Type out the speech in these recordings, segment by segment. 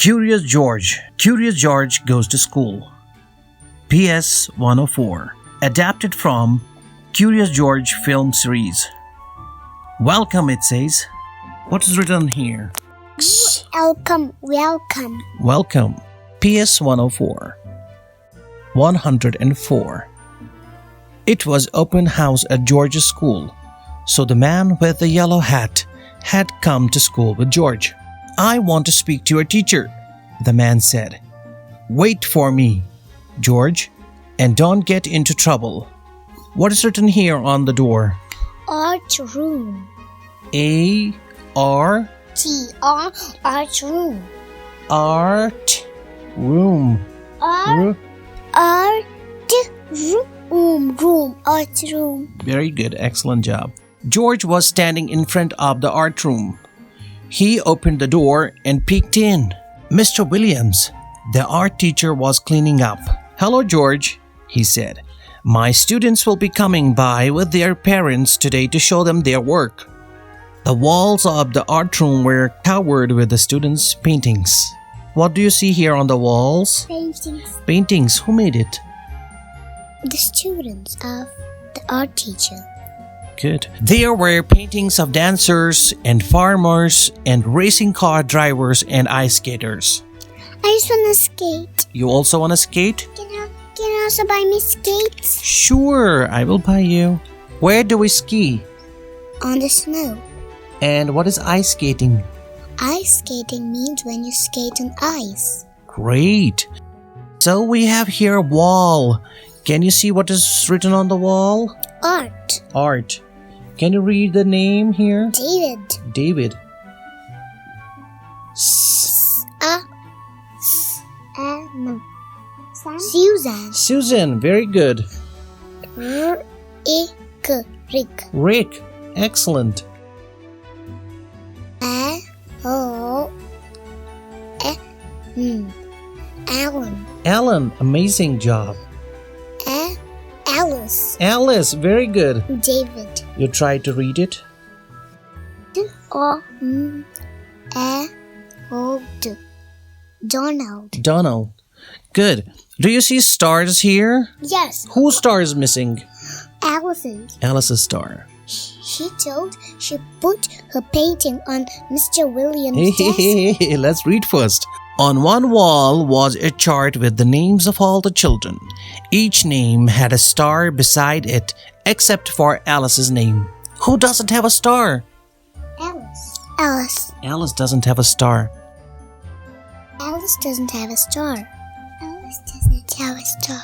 Curious George. Curious George goes to school. PS 104. Adapted from Curious George film series. Welcome, it says. What is written here? Welcome, welcome. Welcome. PS 104. 104. It was open house at George's school, so the man with the yellow hat had come to school with George. I want to speak to your teacher, the man said. Wait for me, George, and don't get into trouble. What is written here on the door? Art room. A-R? T-R, art room. Art room. Art room, art room. Very good, excellent job. George was standing in front of the art room. He opened the door and peeked in. Mr. Williams, the art teacher, was cleaning up. Hello, George, he said. My students will be coming by with their parents today to show them their work. The walls of the art room were covered with the students' paintings. What do you see here on the walls? Paintings. Paintings. Who made it? The students of the art teacher. Good. There were paintings of dancers and farmers and racing car drivers and ice skaters. I just want to skate. You also want to skate? Can you also buy me skates? Sure, I will buy you. Where do we ski? On the snow. And what is ice skating? Ice skating means when you skate on ice. Great. So we have here a wall. Can you see what is written on the wall? Art. Art. Can you read the name here? David. David. No. Susan. Susan. Very good. Rick. Rick. Excellent. Alan. Alan. Amazing job. Alice. Alice. Very good. David. You tried to read it? Donald. Donald. Good. Do you see stars here? Yes. Whose star is missing? Alice's. Alice's star. She put her painting on Mr. Williams' desk. Let's read first. On one wall was a chart with the names of all the children. Each name had a star beside it, except for Alice's name. Who doesn't have a star? Alice. Alice doesn't have a star. Alice doesn't have a star. Alice doesn't have a star.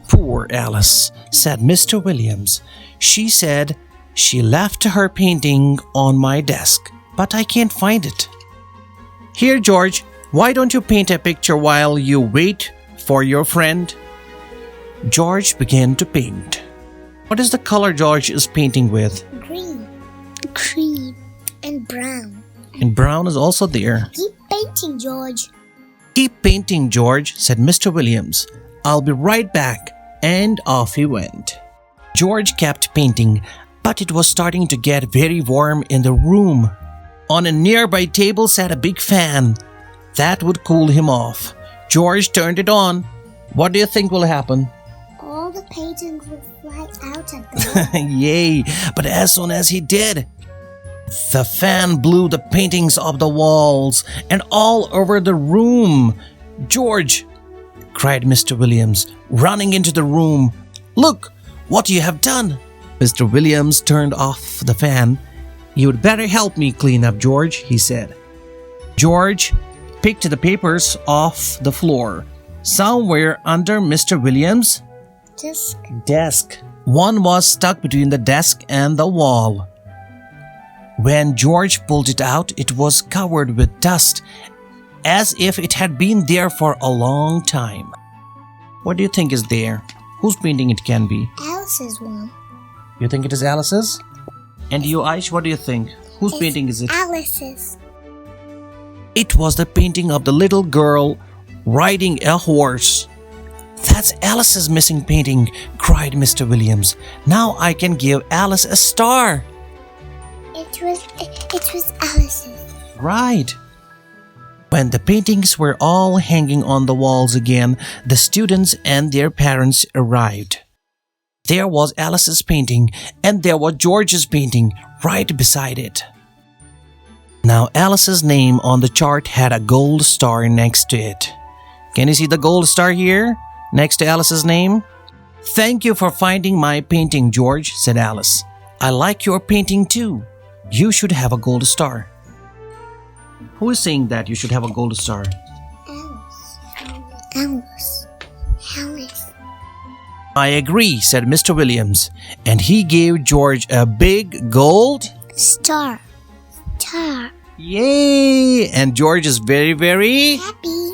Poor Alice, said Mr. Williams. She said she left her painting on my desk, but I can't find it. Here, George, why don't you paint a picture while you wait for your friend? George began to paint. What is the color George is painting with? Green. And brown. And brown is also there. Keep painting, George. Keep painting, George, said Mr. Williams. I'll be right back. And off he went. George kept painting, but it was starting to get very warm in the room. On a nearby table sat a big fan. That would cool him off. George turned it on. What do you think will happen? All the paintings will fly out at the wall. Yay! But as soon as he did, the fan blew the paintings off the walls and all over the room. George, cried Mr. Williams, running into the room. Look, what you have done. Mr. Williams turned off the fan. You'd better help me clean up, George, he said. George picked the papers off the floor. Some were under Mr. Williams' desk. One was stuck between the desk and the wall. When George pulled it out, it was covered with dust, as if it had been there for a long time. What do you think is there? Whose painting it can be? Alice's one. You think it is Alice's? And you, Aish, what do you think? Whose painting is it? Alice's. It was the painting of the little girl riding a horse. That's Alice's missing painting, cried Mr. Williams. Now I can give Alice a star. It was Alice's. Right. When the paintings were all hanging on the walls again, the students and their parents arrived. There was Alice's painting and there was George's painting right beside it. Now Alice's name on the chart had a gold star next to it. Can you see the gold star here, next to Alice's name? "Thank you for finding my painting, George," said Alice. "I like your painting too. You should have a gold star." Who is saying that you should have a gold star? Alice. Alice. "I agree," said Mr. Williams, and he gave George a big gold Star. Star. Yay! And George is very, very Happy.